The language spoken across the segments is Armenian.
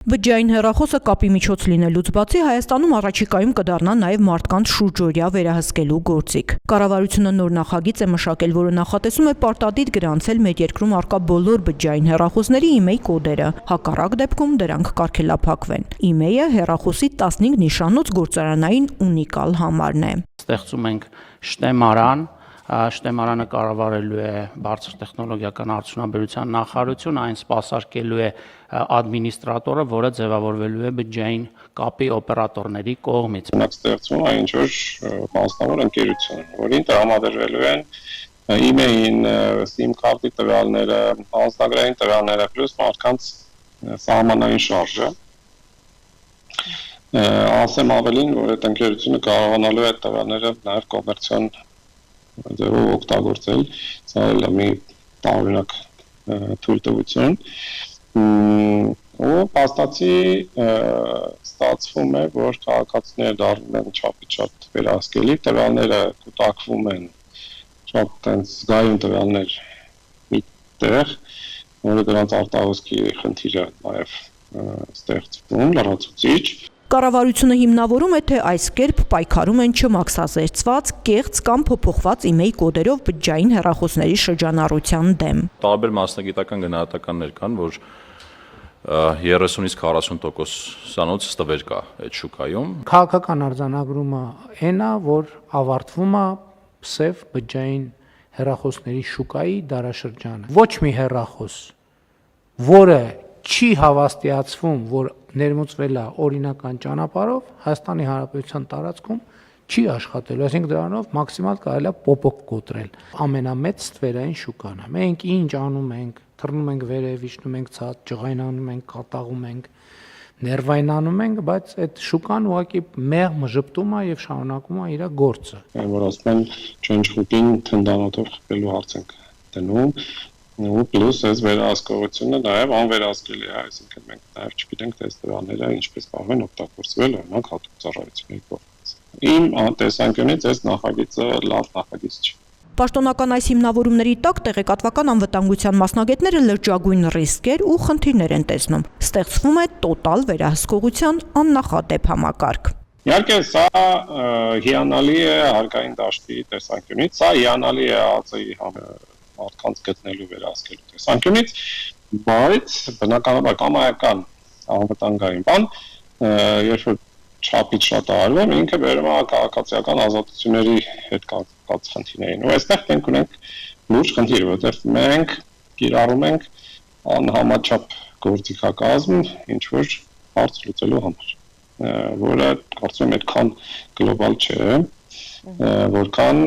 Բջջային հեռախոսը կապի միջոց լինելուց բացի Հայաստանում առաջիկայում կդառնա նաև մարդկանց շուրջօրյա վերահսկելու գործիք։ Կառավարությունը նոր նախագիծ է մշակել, որը նախատեսում է պարտադիր գրանցել մեր երկրում առկա բոլոր բջջային հեռախոսների email կոդերը։ Հակառակ դեպքում դրանք կարգելափակվեն։ Email-ը հեռախոսի 15 նիշանոց գործարանային ունիկալ համարն է։ Ստեղծում ենք շտեմարան, շտեմարանը կառավարելու է բարձր տեխնոլոգիական արդյունաբերության նախարարություն, այն սպասարկելու է ադմինիստրատորը, որը ձևավորվելու է բջջային կապի օպերատորների կողմից։ Ստեղծվում է ինչ-որ մասնավոր ընկերություն, որին տրամադրվելու են email-ին, SIM քարտի տվյալները, անձնագրային տվյալները, պլյուս մարդկանց սահմանային շարժը։ Ասեմ ավելին, որ այդ ընկերությունը կարողանալու է այդ տվյալները նաև կոմերցիոն ձևով օգտագործել, սա էլ մի տարօրինակ թույլտվություն, ու փաստացի ստացվում է, որ քաղաքացիները դառնում են չափիչափ վերահսկելի, տվյալները կուտակվում են շատ տենց զգայուն տվյալներ մի տեղ, որը դրանց արտահոսքի խնդիրը նաև ստեղծվում, լրացուցիչ։ Կառավարությունը հիմնավորում է, թե այս կերպ պայքարում են չմաքսազերծված, կեղծ կամ փոփոխված email կոդերով բջջային հեռախոսների շրջանառության դեմ։ Տարբեր մասնագիտական գնահատականներ կան, որ 30-ից 40%-անոց տվեր կա այդ շուկայում։ Քաղաքական արձանագրումը այն է, որ ավարտվում է սև բջջային հեռախոսների շուկայի դարաշրջանը։ Ոչ մի հեռախոս, որը չի հավաստիացվում, որ ներմուծվել է օրինական ճանապարհով, Հայաստանի Հանրապետության տարածքում չի աշխատելու, այսինքն դրանով մաքսիմալ կարելի է պոպոկ կոտրել։ Ամենամեծ ստվերային շուկան է։ Մենք ինչ անում ենք, թռնում ենք վերև, իջնում ենք ցած, ջղայնանում ենք, կատաղում ենք, ներվայնանում ենք, բայց այդ շուկան ուղղակի մեղմ ժպտում է եւ շարունակում է իր գործը։ Որ ասում են չնչխուտին թնդանոթով խփելու հարց ենք դնում, ու պլյուս այս վերահսկողությունը նաև անվերահսկելի է, այսինքն մենք նաև չգիտենք, թե այս տվյալները ինչպես կարող են օգտագործվել օրինակ հատուկ ծառայությունների կողմից։ Իմ տեսանկյունից այս նախագիծը լավ նախագիծ չէ։ Պաշտոնական այս հիմնավորումների տակ տեղեկատվական անվտանգության մասնագետները լրջագույն ռիսկեր ու խնդիրներ են տեսնում։ Ստեղծվում է տոտալ վերահսկողության աննախադեպ համակարգ։ Իհարկե սա հիանալի է հարկային դաշտի տեսանկյունից, սա հիանալի է ԱԾ-ի մարդկանց գտնելու վերահսկելու տեսանկյունից, բայց բնականաբար կամայական անվտանգային բան, երբ որ չափից շատ արվում, ինքը բերում է քաղաքացիական ազատությունների հետ կապված խնդիրներին։ Ու այստեղ մենք ունենք լուրջ խնդիր, որովհետև մենք կիրառում ենք անհամաչափ գործիքակազմ, ինչ որ հարց լուծելու համար, որը կարծում եմ այդքան գլոբալ չէ, որքան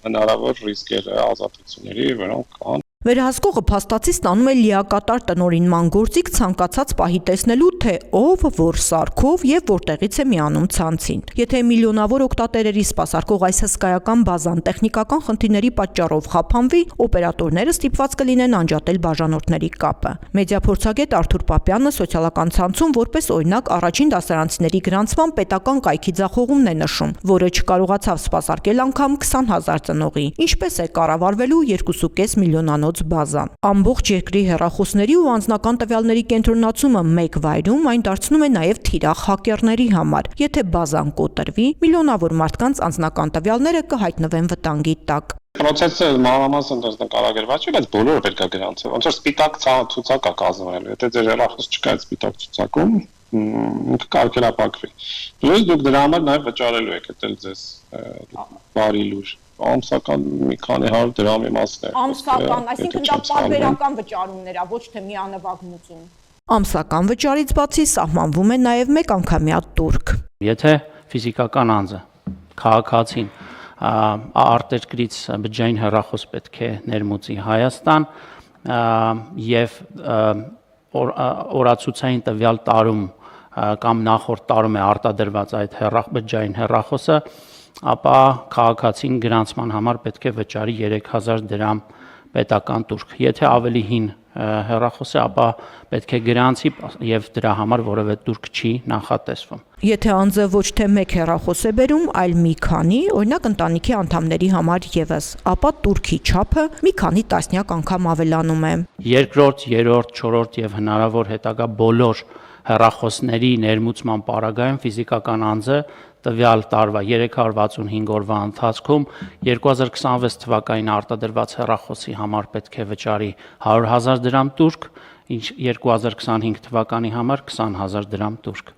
հնարավոր ռիսկերը, ազատությունների, որոնք կան։ Վերահսկողը փաստացի ստանում է լիակատար տնօրինման գործիք ցանկացած պահի տեսնելու, թե ով որ սարքով եւ որտեղից է միանում ցանցին։ Եթե միլիոնավոր օգտատերերի սպասարկող այս հսկայական բազան տեխնիկական խնդիրների պատճառով խափանվի, օպերատորները ստիպված կլինեն անջատել բաժանորդների կապը։ Մեդիափորձագետ Արթուր Պապյանը սոցիալական ցանցում որպես օրինակ առաջին դասարանցիների գրանցման պետական կայքի ձախողումն է նշում, որը չկարողացավ սպասարկել անգամ 20,000 ծնողի։ Ինչպես է կառավարվելու 2.5 միլիոնանոց բազան։ Ամբողջ երկրի հեռախոսների ու անձնական տվյալների կենտրոնացումը մեկ վայրում այն դարձնում է նաև թիրախ հակերների համար։ Եթե բազան կոտրվի, միլիոնավոր մարդկանց անձնական տվյալները կհայտնվեն վտանգի տակ։ Պրոցեսը մանրամասն նկարագրված չէ, բայց բոլորը պետք է գրանցվեն։ Ոնց որ սպիտակ ցուցակ է կազմվել, եթե ձեր հեռախոս չկա այդ սպիտակ ցուցակում, ինքը կարգելափակվի։ Պլյուս դուք դրա համար նաև վճարելու եք, դա ձեզ բարի լուր։ Ամսական մի քանի 100 դրամի մասն է։ Ամսական, այսինքն դա պարբերական վճարումներ է, ոչ թե միանվագ մուծում։ Ամսական վճարից բացի սահմանվում է նաև մեկ անգամյա տուրք։ Եթե ֆիզիկական անձը, քաղաքացին արտերկրից բջջային հեռախոս պետք է ներմուծի Հայաստան եւ օրացուցային տվյալ տարում կամ նախորդ տարում է արտադրված այդ բջջային հեռախոսը, ապա քաղաքացին գրանցման համար պետք է վճարի 3000 դրամ պետական տուրք։ Եթե ավելի հին հեռախոսը, ապա պետք է գրանցի եւ դրա համար որևէ տուրք չի նախատեսվում։ Եթե անձը ոչ թե մեկ հեռախոս է բերում, այլ մի քանի, օրինակ ընտանիքի անդամների համար եւս, ապա տուրքի չափը մի քանի տասնյակ անգամ ավելանում է։ Երկրորդ, երրորդ, չորրորդ եւ հնարավոր հետագա բոլոր հեռախոսների ներմուծման պարագայում ֆիզիկական անձը տվյալ տարվա 365 օրվա ընթացքում 2026 թվականին արտադրված հեռախոսի համար պետք է վճարի 100,000 դրամ տուրք, ինչ 2025 թվականի համար 20,000 դրամ տուրք։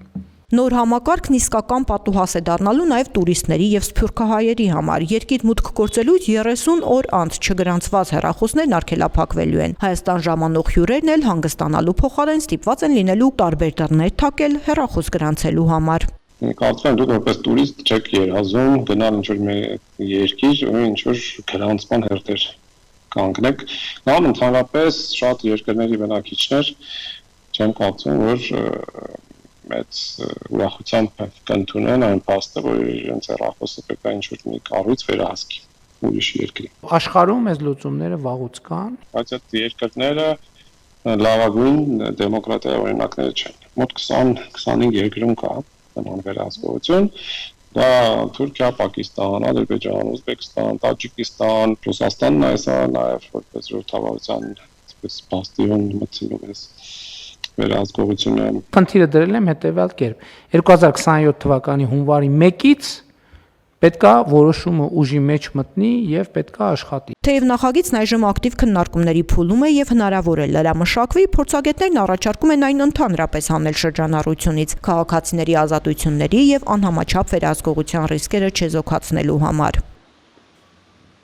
Նոր համակարգն իսկական պատուհաս է դառնալու նաև տուրիստների եւ սփյուռքահայերի համար։ Երկիր մուտք գործելուց 30 օր անց չգրանցված հեռախոսներն արգելափակվելու են։ Հայաստան ժամանող հյուրերն էլ հանգստանալու փոխարեն ստիպված են լինելու տարբեր դռներ թակել հեռախոս գրանցելու համար։ Կարծում եմ դուք որպես տուրիստ չեք երազում գնալ ինչ-որ մի երկիր ու ինչ-որ գրանցման հերթեր կանգնեք։ Նման ընդհանրապես շատ երկրների բնակիչներ չեմ կարծում, որ մեծ ուրախությամբ կընդունեն այն փաստը, որ իրենց հեռախոսը պետք է ինչ-որ մի կառույց վերահսկի ուրիշ երկրի։ Աշխարհում այս լուծումները վաղուց կան, բայց այդ երկրները լավագույն դեմոկրատիայի օրինակները չեն։ Մոտ 20-25 երկրում կա նման վերահսկողություն, դա Թուրքիա, Պակիստան, Ադրբեջան, Ուզբեկստան, Տաջիկստան, Ռուսաստանն նաև որպես ժողովրդավարության այսպես բաստիոն մտցնում է վերահսկողությունը։ Խնդիրը դրել եմ հետևյալ կերպ. 2027 թվականի հունվարի 1-ից պետքա որոշումը ուժի մեջ մտնի եւ պետքա աշխատի։ Թեև նախագիծն այժմ ակտիվ քննարկումների փուլում է եւ հնարավոր է լրամշակվի, փորձագետներն առաջարկում են այն ընդհանրապես հանել շրջանառությունից, քաղաքացիների ազատությունների եւ անհամաչափ վերահսկողության ռիսկերը չեզոքացնելու համար։